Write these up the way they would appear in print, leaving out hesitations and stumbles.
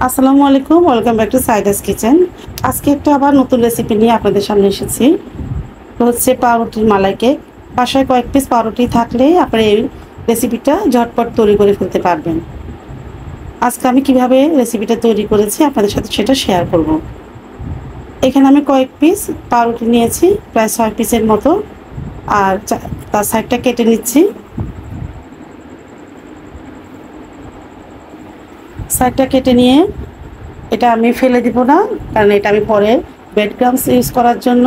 আসসালামু আলাইকুম, welcome back to Saida's kitchen. আজকে একটা আবার নতুন রেসিপি নিয়ে আপনাদের সামনে এসেছি। তো হচ্ছে পাউরুটির মালাই কেক। বাসায় কয়েক পিস পাউরুটি থাকলেই আপনি এই রেসিপিটা ঝটপট তৈরি করে ফেলতে পারবেন। আজকে আমি কিভাবে রেসিপিটা তৈরি করেছি আপনাদের সাথে সেটা শেয়ার করব। এখানে আমি কয়েক পিস পাউরুটি নিয়েছি, প্রায় 6 পিসের মতো। আর তার সাইডটা কেটে নিচ্ছি। সাইডটা কেটে নিয়ে এটা আমি ফেলে দিব না, কারণ এটা আমি পরে ব্রেড ক্রাম্বস ইউজ করার জন্য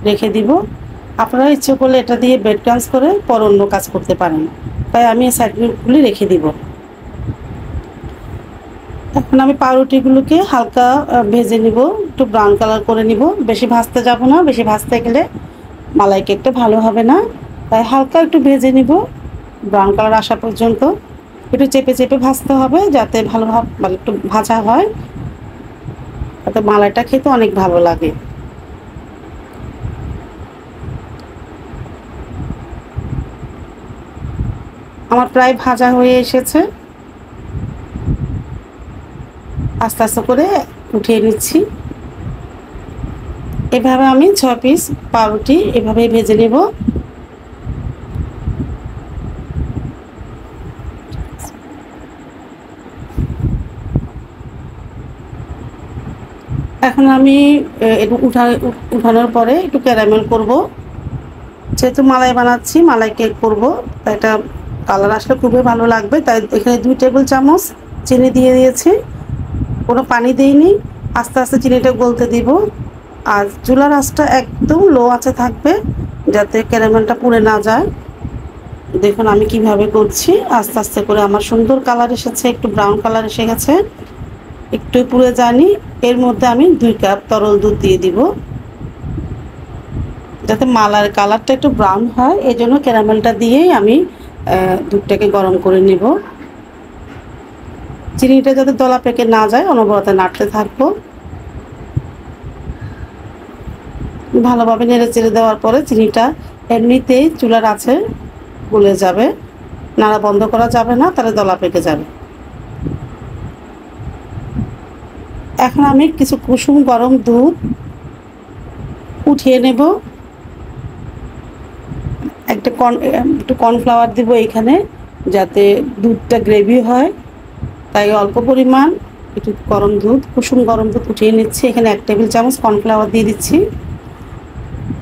রেখে দিব। আপনারা ইচ্ছে করলে এটা দিয়ে ব্রেড ক্রাম্বস করে পর অন্য কাজ করতে পারেন, তাই আমি এই সাইডগুলি রেখে দিব। এখন আমি পাউরুটিগুলোকে হালকা ভেজে নিব, একটু ব্রাউন কালার করে নিব। বেশি ভাজতে যাব না, বেশি ভাজতে গেলে মালাই কেকটা ভালো হবে না। তাই হালকা একটু ভেজে নিব, ব্রাউন কালার আসা পর্যন্ত। একটু চেপে চেপে ভাজতে হবে যাতে ভালোভাবে মানে একটু ভাজা হয়, তাতে মালাইটা খেতে অনেক ভালো লাগে। আমার প্রায় ভাজা হয়ে এসেছে, আস্তে আস্তে করে উঠিয়ে নিচ্ছি। এভাবে আমি 6 পিস পাউরুটি এভাবেই ভেজে নেব। এখন আমি একটু উঠানোর পরে একটু ক্যারামেল করব। যেহেতু মালাই বানাচ্ছি, মালাই কেক করব, তাই এটা কালার আসলে খুবই ভালো লাগবে। তাই এখানে 2 টেবিল চামচ চিনি দিয়ে দিয়েছি, কোনো পানি দিইনি। আস্তে আস্তে চিনিটা গলতে দিব। আর চুলার আঁচটা একদম লো আঁচে থাকবে যাতে ক্যারামেলটা পুড়ে না যায়। দেখুন আমি কিভাবে করছি, আস্তে আস্তে করে আমার সুন্দর কালার এসেছে, একটু ব্রাউন কালার এসে গেছে, একটু পুড়ে যায়নি। এর মধ্যে আমি 2 কাপ তরল দুধ দিয়ে দিব যাতে মালার কালারটা একটু ব্রাউন হয়। এই জন্য ক্যারামেলটা দিয়েই আমি দুধটাকে গরম করে নিব। চিনিটা যাতে দলা পেকে না যায় অনবরত নাড়তে থাকবো। ভালোভাবে নেড়ে চেড়ে দেওয়ার পরে চিনিটা এমনিতেই চুলার আছে গলে যাবে, নাড়া বন্ধ করা যাবে না, তাহলে দলা পেকে যাবে। এখন আমি কিছু কুসুম গরম দুধ উঠিয়ে নেব। একটু কর্নফ্লাওয়ার দিব এখানে যাতে দুধটা গ্রেভি হয়, তাই অল্প পরিমাণ একটু গরম দুধ, কুসুম গরম দুধ উঠিয়ে নিচ্ছি। এখানে 1 টেবিল চামচ কর্নফ্লাওয়ার দিয়ে দিচ্ছি।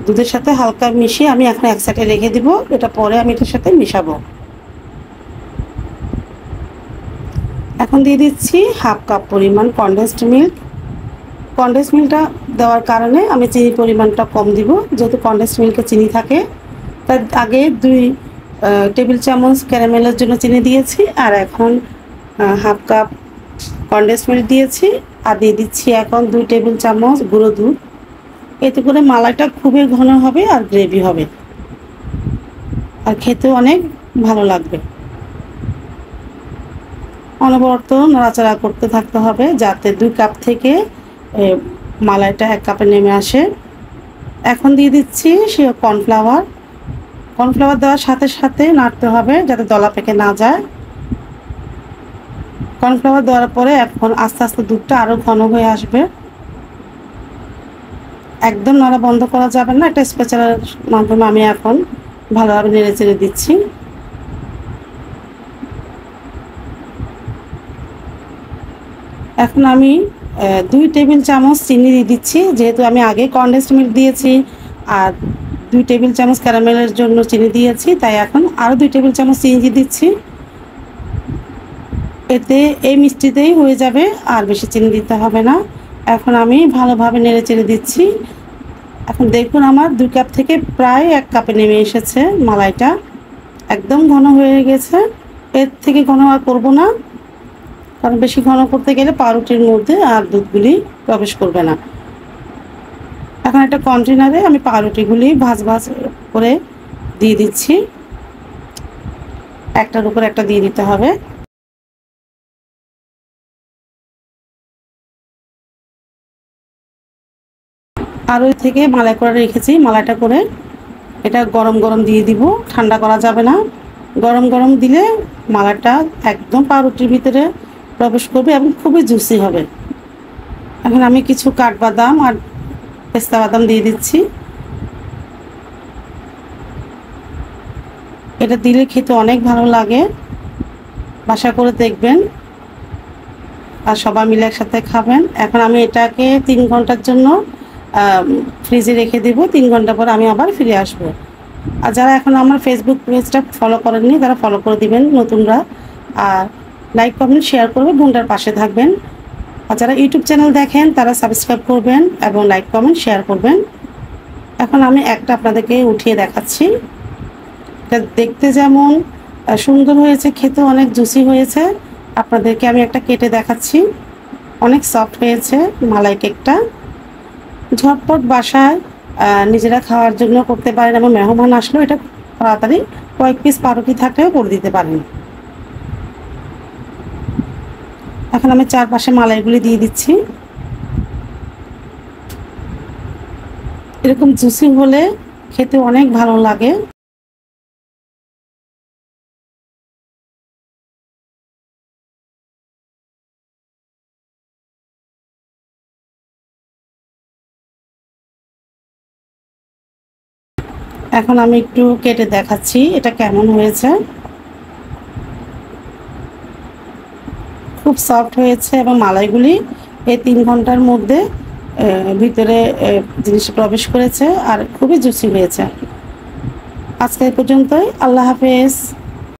দুধের সাথে হালকা মিশিয়ে আমি এখন এক সাইডে রেখে দিব, এটা পরে আমি এটার সাথে মিশাবো। এখন দিয়ে দিচ্ছি 1/2 কাপ পরিমাণ কনডেন্সড মিল্ক। কনডেন্সড মিল্কটা দেওয়ার কারণে আমি চিনির পরিমাণটা কম দিব, যেহেতু কনডেন্সড মিল্কে চিনি থাকে। তার আগে 2 টেবিল চামচ ক্যারামেলের জন্য চিনি দিয়েছি, আর এখন 1/2 কাপ কনডেন্সড মিল্ক দিয়েছি। আর দিয়ে দিচ্ছি এখন 2 টেবিল চামচ গুঁড়ো দুধ। এতে করে মালাইটা খুবই ঘন হবে আর গ্রেভি হবে, আর খেতেও অনেক ভালো লাগবে। অনবরত নাড়াচাড়া করতে থাকতে হবে যাতে 2 কাপ থেকে মালাইটা 1 কাপে নেমে আসে। এখন দিয়ে দিচ্ছি সে কর্নফ্লাওয়ার। কর্নফ্লাওয়ার দেওয়ার সাথে সাথে নাড়তে হবে যাতে দলা পেকে না যায়। কর্নফ্লাওয়ার দেওয়ার পরে এখন আস্তে আস্তে দুধটা আরও ঘন হয়ে আসবে। একদম নাড়া বন্ধ করা যাবে না, একটা স্প্যাচুলার মাধ্যমে আমি এখন ভালোভাবে নেড়ে চেড়ে দিচ্ছি। এখন আমি 2 টেবিল চামচ চিনি দিয়ে দিচ্ছি, যেহেতু আমি আগে কনডেন্সড মিল্ক দিয়েছি আর 2 টেবিল চামচ ক্যারামেলের জন্য চিনি দিয়েছি, তাই এখন আরও 2 টেবিল চামচ চিনি দিচ্ছি। এতে এই মিষ্টিতেই হয়ে যাবে, আর বেশি চিনি দিতে হবে না। এখন আমি ভালোভাবে নেড়ে চেড়ে দিচ্ছি। এখন দেখুন আমার 2 কাপ থেকে প্রায় 1 কাপে নেমে এসেছে মালাইটা, একদম ঘন হয়ে গেছে। এর থেকে ঘন আর করবো না, কারণ বেশি ঘন করতে গেলে পাউরুটির মধ্যে আর দুধগুলি প্রবেশ করবে না। এখন একটা কন্টেনারে আমি পাউরুটিগুলি ভাজ ভাজ করে দিয়ে দিচ্ছি, একটার উপর একটা দিয়ে দিতে হবে। আর ওই থেকে মালাই করে রেখেছি, মালাইটা করে এটা গরম গরম দিয়ে দিব, ঠান্ডা করা যাবে না। গরম গরম দিলে মালাইটা একদম পাউরুটির ভিতরে প্রবেশ করবে এবং খুবই জুসি হবে। এখন আমি কিছু কাঠবাদাম আর পেস্তা বাদাম দিয়ে দিচ্ছি। এটা দিলে খেতে অনেক ভালো লাগে, বাসা করে দেখবেন আর সবাই মিলে একসাথে খাবেন। এখন আমি এটাকে 3 ঘন্টার জন্য ফ্রিজে রেখে দেব। 3 ঘন্টা পর আমি আবার ফিরে আসব। আর যারা এখন আমার ফেসবুক পেজটা ফলো করেননি তারা ফলো করে দিবেন নতুনরা, আর লাইক কমেন্ট শেয়ার করবেন, বোনটার পাশে থাকবেন। আর যারা ইউটিউব চ্যানেল দেখেন তারা সাবস্ক্রাইব করবেন এবং লাইক কমেন্ট শেয়ার করবেন। এখন আমি একটা আপনাদেরকে উঠিয়ে দেখাচ্ছি। এটা দেখতে যেমন সুন্দর হয়েছে, খেতে অনেক জুসি হয়েছে। আপনাদেরকে আমি একটা কেটে দেখাচ্ছি। অনেক সফট হয়েছে মালাই কেকটা। ঝটপট বাসায় নিজেরা খাওয়ার জন্য করতে পারেন এবং মেহমান আসলেও এটা তাড়াতাড়ি কয়েক পিস পাউরুটি থাকলেও করে দিতে পারেন। এখন আমি চারপাশে মালাইগুলি দিয়ে দিচ্ছি। এরকম জুসি হলে খেতে অনেক ভালো লাগে। এখন আমি একটু কেটে দেখাচ্ছি এটা কেমন হয়েছে। খুব সফট হয়েছে এবং মালাইগুলি এই 3 ঘন্টার মধ্যে ভিতরে জিনিস প্রবেশ করেছে আর খুবই জুসি হয়েছে। আজকে এই পর্যন্তই। আল্লাহ হাফেজ।